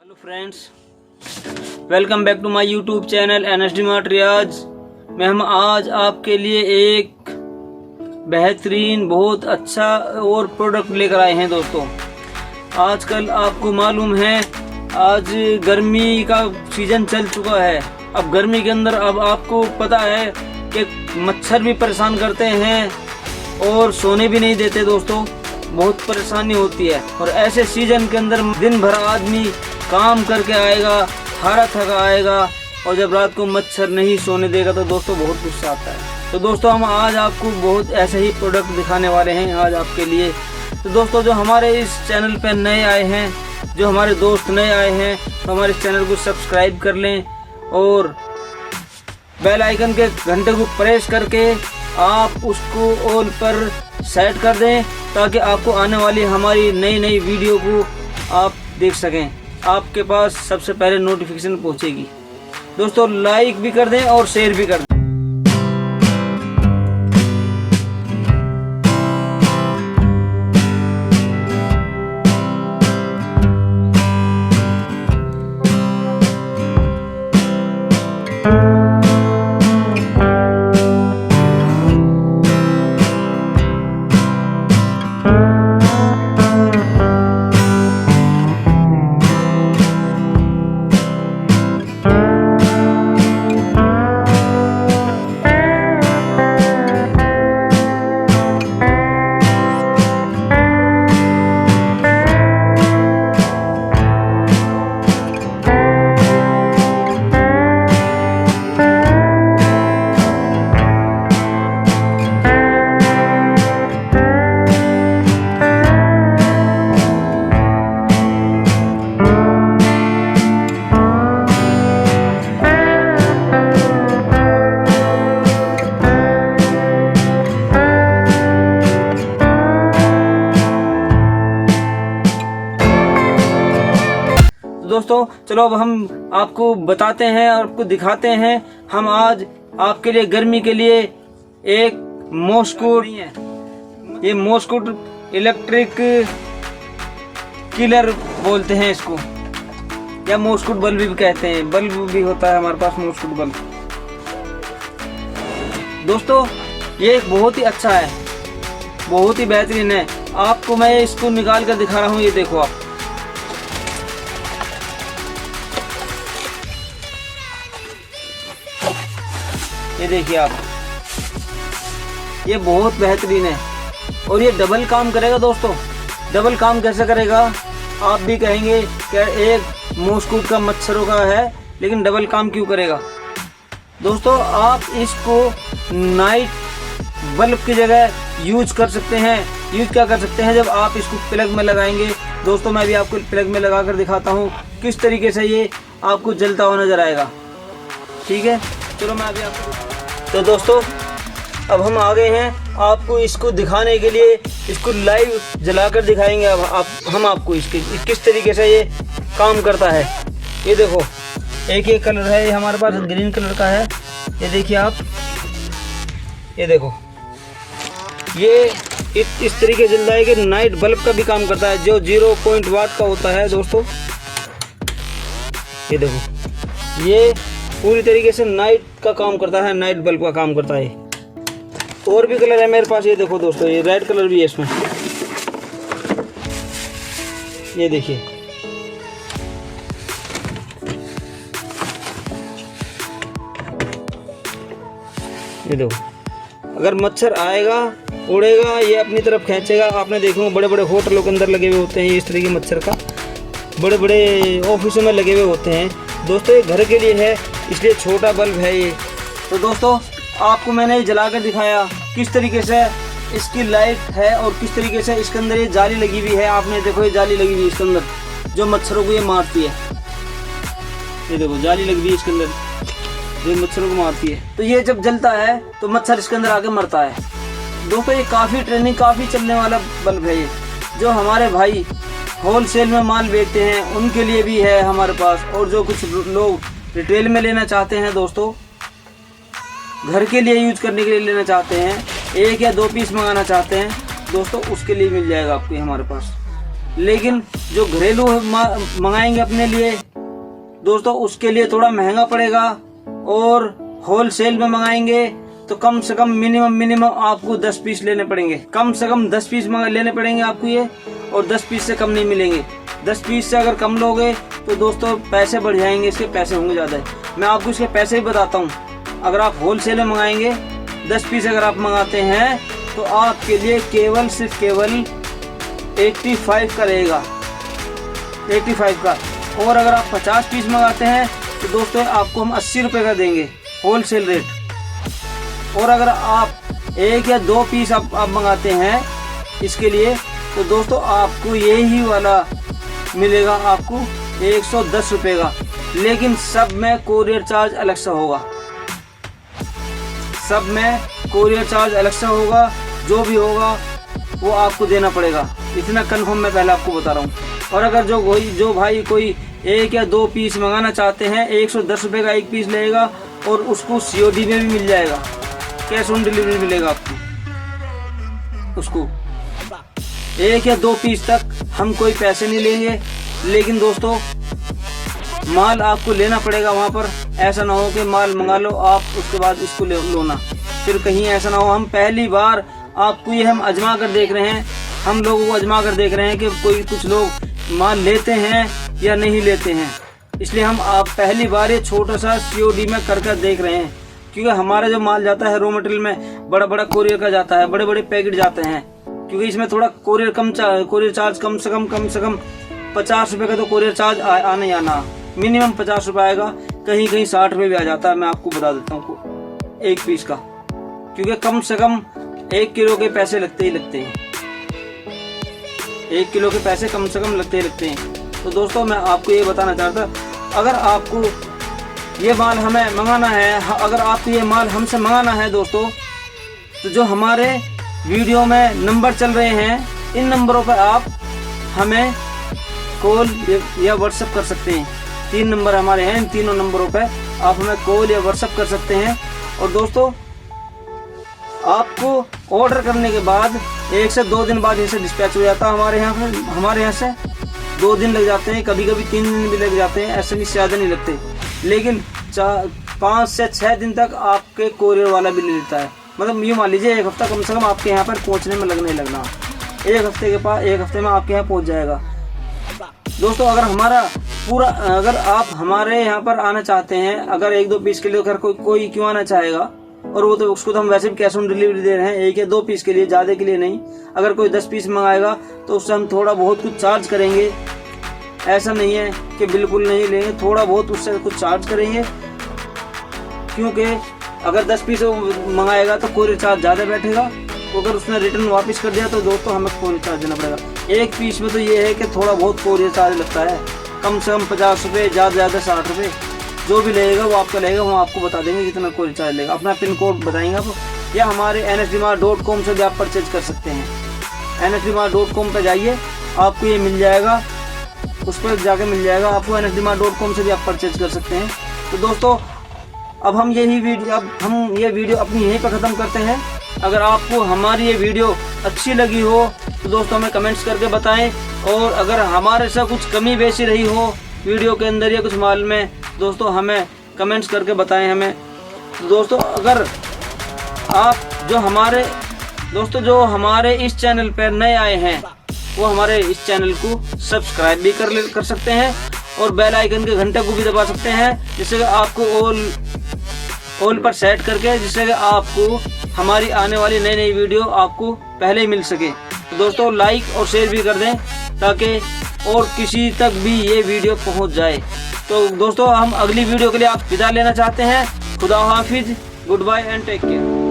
Hello friends, welcome back to my YouTube channel NSD mart Riyaz में हम आज आपके लिए एक बेहतरीन बहुत अच्छा और प्रोडक्ट लेकर आए हैं। दोस्तों, आजकल आपको मालूम है आज गर्मी का सीज़न चल चुका है। अब गर्मी के अंदर अब आपको पता है कि मच्छर भी परेशान करते हैं और सोने भी नहीं देते। दोस्तों, बहुत परेशानी होती है और ऐसे सीज़न के अंदर दिन भर आदमी काम करके आएगा, हारा थका आएगा और जब रात को मच्छर नहीं सोने देगा तो दोस्तों बहुत गुस्सा आता है। तो दोस्तों, हम आज आपको बहुत ऐसे ही प्रोडक्ट दिखाने वाले हैं आज आपके लिए। तो दोस्तों, जो हमारे इस चैनल पर नए आए हैं, जो हमारे दोस्त नए आए हैं, तो हमारे चैनल को सब्सक्राइब कर लें और बेल आइकन के घंटे को प्रेस करके आप उसको ऑल पर सेट कर दें ताकि आपको आने वाली हमारी नई नई वीडियो को आप देख सकें, आपके पास सबसे पहले नोटिफिकेशन पहुंचेगी। दोस्तों, लाइक भी कर दें और शेयर भी कर दें। दोस्तों, चलो अब हम आपको बताते हैं और आपको दिखाते हैं। हम आज आपके लिए गर्मी के लिए एक मॉस्क्यूट, ये मॉस्क्यूट इलेक्ट्रिक किलर बोलते हैं इसको, या मॉस्क्यूट बल्ब भी कहते हैं। बल्ब भी होता है हमारे पास मॉस्क्यूट बल्ब। दोस्तों, ये बहुत ही अच्छा है, बहुत ही बेहतरीन है। आपको मैं इसको निकाल कर दिखा रहा हूँ। ये देखो आप, ये देखिए आप, ये बहुत बेहतरीन है और ये डबल काम करेगा। दोस्तों, डबल काम कैसे करेगा आप भी कहेंगे कि एक मॉस्क्यूट का मच्छरों का है लेकिन डबल काम क्यों करेगा। दोस्तों, आप इसको नाइट बल्ब की जगह यूज कर सकते हैं। यूज क्या कर सकते हैं, जब आप इसको प्लग में लगाएंगे। दोस्तों, मैं भी आपको प्लग में लगा कर दिखाता हूँ किस तरीके से ये आपको जलता हुआ नजर आएगा। ठीक है, चलो मैं अभी आपको। तो दोस्तों, अब हम आ गए हैं आपको इसको दिखाने के लिए। इसको लाइव जलाकर दिखाएंगे। अब हम आपको इसके किस तरीके से ये काम करता है। ये देखो, एक कलर है, ये हमारे पास ग्रीन कलर का है। ये देखिए आप, ये देखो, ये इस तरीके से जलता है कि नाइट बल्ब का भी काम करता है जो 0 वाट का होता है। दोस्तों, ये देखो, ये पूरी तरीके से नाइट का काम करता है, नाइट बल्ब का काम करता है। और भी कलर है मेरे पास। ये देखो दोस्तों, ये रेड कलर भी है इसमें। ये देखिए, ये देखो, अगर मच्छर आएगा उड़ेगा, ये अपनी तरफ खींचेगा। आपने देखो बड़े बड़े होटलों के अंदर लगे हुए होते हैं इस तरीके मच्छर का, बड़े बड़े ऑफिसों में लगे हुए होते हैं। दोस्तों, ये घर के लिए है इसलिए छोटा बल्ब है ये। तो दोस्तों, आपको मैंने जला कर दिखाया किस तरीके से इसकी लाइट है और किस तरीके से इसके अंदर ये जाली लगी हुई है। आपने देखो, ये जाली लगी हुई है इसके अंदर जो मच्छरों को ये मारती है। ये देखो, जाली लगी हुई है इसके अंदर जो मच्छरों को मारती है। तो ये जब जलता है तो मच्छर इसके अंदर आके मरता है। दोस्तों, ये काफ़ी ट्रेंडिंग, काफ़ी चलने वाला बल्ब है ये। जो हमारे भाई होलसेल में माल बेचते हैं उनके लिए भी है हमारे पास, और जो कुछ लोग रिटेल में लेना चाहते हैं, दोस्तों घर के लिए यूज करने के लिए लेना चाहते हैं, 1 या 2 पीस मंगाना चाहते हैं, दोस्तों उसके लिए मिल जाएगा आपको हमारे पास। लेकिन जो घरेलू मंगाएंगे अपने लिए दोस्तों उसके लिए थोड़ा महंगा पड़ेगा, और होलसेल में मंगाएंगे तो कम से कम मिनिमम आपको 10 पीस लेने पड़ेंगे, कम से कम 10 पीस लेने पड़ेंगे आपको ये, और 10 पीस से कम नहीं मिलेंगे। 10 पीस से अगर कम लोगे तो दोस्तों पैसे बढ़ जाएंगे, इसके पैसे होंगे ज़्यादा। मैं आपको इसके पैसे भी बताता हूँ। अगर आप होलसेल में मंगाएंगे 10 पीस अगर आप मंगाते हैं तो आपके लिए सिर्फ केवल 85 का रहेगा, 85 का। और अगर आप 50 पीस मंगाते हैं तो दोस्तों आपको हम 80 रुपये का देंगे होलसेल रेट। और अगर आप 1 या 2 पीस आप मंगाते हैं इसके लिए तो दोस्तों आपको यही वाला मिलेगा आपको 110 रुपये का, लेकिन सब में कोरियर चार्ज अलग से होगा, सब में कोरियर चार्ज अलग से होगा। जो भी होगा वो आपको देना पड़ेगा, इतना कंफर्म मैं पहले आपको बता रहा हूँ। और अगर जो भाई कोई 1 या 2 पीस मंगाना चाहते हैं 110 रुपये का 1 पीस लगेगा, और उसको COD में भी मिल जाएगा, कैश ऑन डिलीवरी मिलेगा आपको। उसको 1 या 2 पीस तक हम कोई पैसे नहीं लेंगे, लेकिन दोस्तों माल आपको लेना पड़ेगा वहाँ पर। ऐसा ना हो कि माल मंगा लो आप उसके बाद इसको लो ना, फिर कहीं ऐसा ना हो। हम पहली बार आपको ये हम आजमा कर देख रहे हैं, हम लोगों को आजमा कर देख रहे हैं कि कुछ लोग माल लेते हैं या नहीं लेते हैं, इसलिए हम आप पहली बार ये छोटा सा COD में कर देख रहे हैं। क्योंकि हमारा जो माल जाता है रॉ मटेरियल में बड़ा कोरियर का जाता है, बड़े पैकेट जाते हैं, क्योंकि इसमें थोड़ा कोरियर चार्ज कम से कम 50 रुपये का तो कोरियर चार्ज आना ही आना, मिनिमम 50 रुपये आएगा, कहीं 60 रुपये भी आ जाता है। मैं आपको बता देता हूँ 1 पीस का, क्योंकि कम से कम 1 किलो के पैसे लगते ही लगते हैं, 1 किलो के पैसे कम से कम लगते ही लगते हैं। तो दोस्तों मैं आपको ये बताना चाहता, अगर आपको ये माल हमें मंगाना है, अगर आपको ये माल हमसे मंगाना है दोस्तों, तो जो हमारे वीडियो में नंबर चल रहे हैं इन नंबरों पर आप हमें कॉल या व्हाट्सएप कर सकते हैं। 3 नंबर हमारे हैं, इन तीनों नंबरों पर आप हमें कॉल या व्हाट्सएप कर सकते हैं। और दोस्तों आपको ऑर्डर करने के बाद 1 से 2 दिन बाद इसे डिस्पैच हो जाता है हमारे यहाँ से 2 दिन लग जाते हैं, कभी 3 दिन भी लग जाते हैं, ऐसे भी ज़्यादा नहीं लगते। लेकिन 5 से 6 दिन तक आपके कोरियर वाला भी ले लेता है। मतलब ये मान लीजिए 1 हफ्ता कम से कम आपके यहाँ पर पहुँचने में लगना 1 हफ्ते में आपके यहाँ पहुँच जाएगा। दोस्तों अगर आप हमारे यहाँ पर आना चाहते हैं, अगर 1-2 पीस के लिए अगर कोई क्यों आना चाहेगा, और वो तो उसको तो हम वैसे भी कैश ऑन डिलीवरी दे रहे हैं, 1 या 2 पीस के लिए, ज़्यादा के लिए नहीं। अगर कोई 10 पीस मंगाएगा तो उससे हम थोड़ा बहुत कुछ चार्ज करेंगे, ऐसा नहीं है कि बिल्कुल नहीं लेंगे, थोड़ा बहुत उससे कुछ चार्ज करेंगे, क्योंकि अगर 10 पीस मंगाएगा तो कोरियर चार्ज ज़्यादा बैठेगा। अगर उसने रिटर्न वापस कर दिया तो दोस्तों हमें कोरियर चार्ज देना पड़ेगा। 1 पीस में तो ये है कि थोड़ा बहुत कोरियर चार्ज लगता है, कम से कम 50 रुपये, ज़्यादा 60 रुपये, जो भी लगेगा वो आपका लगेगा, हम आपको बता देंगे कितना कोरियर चार्ज लगेगा। अपना पिन कोड बताएंगे आप, या हमारे nsdmart.com से भी आप परचेज कर सकते हैं। nsdmart.com पर जाइए, आपको ये मिल जाएगा, उस पर जाके मिल जाएगा आपको। nsdmart.com से भी आप परचेज कर सकते हैं। तो दोस्तों अब हम ये वीडियो अपनी यहीं पर ख़त्म करते हैं। अगर आपको हमारी ये वीडियो अच्छी लगी हो तो दोस्तों हमें कमेंट्स करके बताएं, और अगर हमारे से कुछ कमी बेसी रही हो वीडियो के अंदर या कुछ माल में, दोस्तों हमें कमेंट्स करके बताएं हमें। तो दोस्तों अगर आप जो हमारे इस चैनल पर नए आए हैं वो हमारे इस चैनल को सब्सक्राइब भी कर सकते हैं, और बेल आइकन के घंटे को भी दबा सकते हैं, जिससे कि आपको ऑल पर सेट करके, जिससे कि आपको हमारी आने वाली नई वीडियो आपको पहले ही मिल सके। तो दोस्तों लाइक और शेयर भी कर दें ताकि और किसी तक भी ये वीडियो पहुंच जाए। तो दोस्तों हम अगली वीडियो के लिए आप विदा लेना चाहते हैं। खुदा हाफिज, good bye and take care.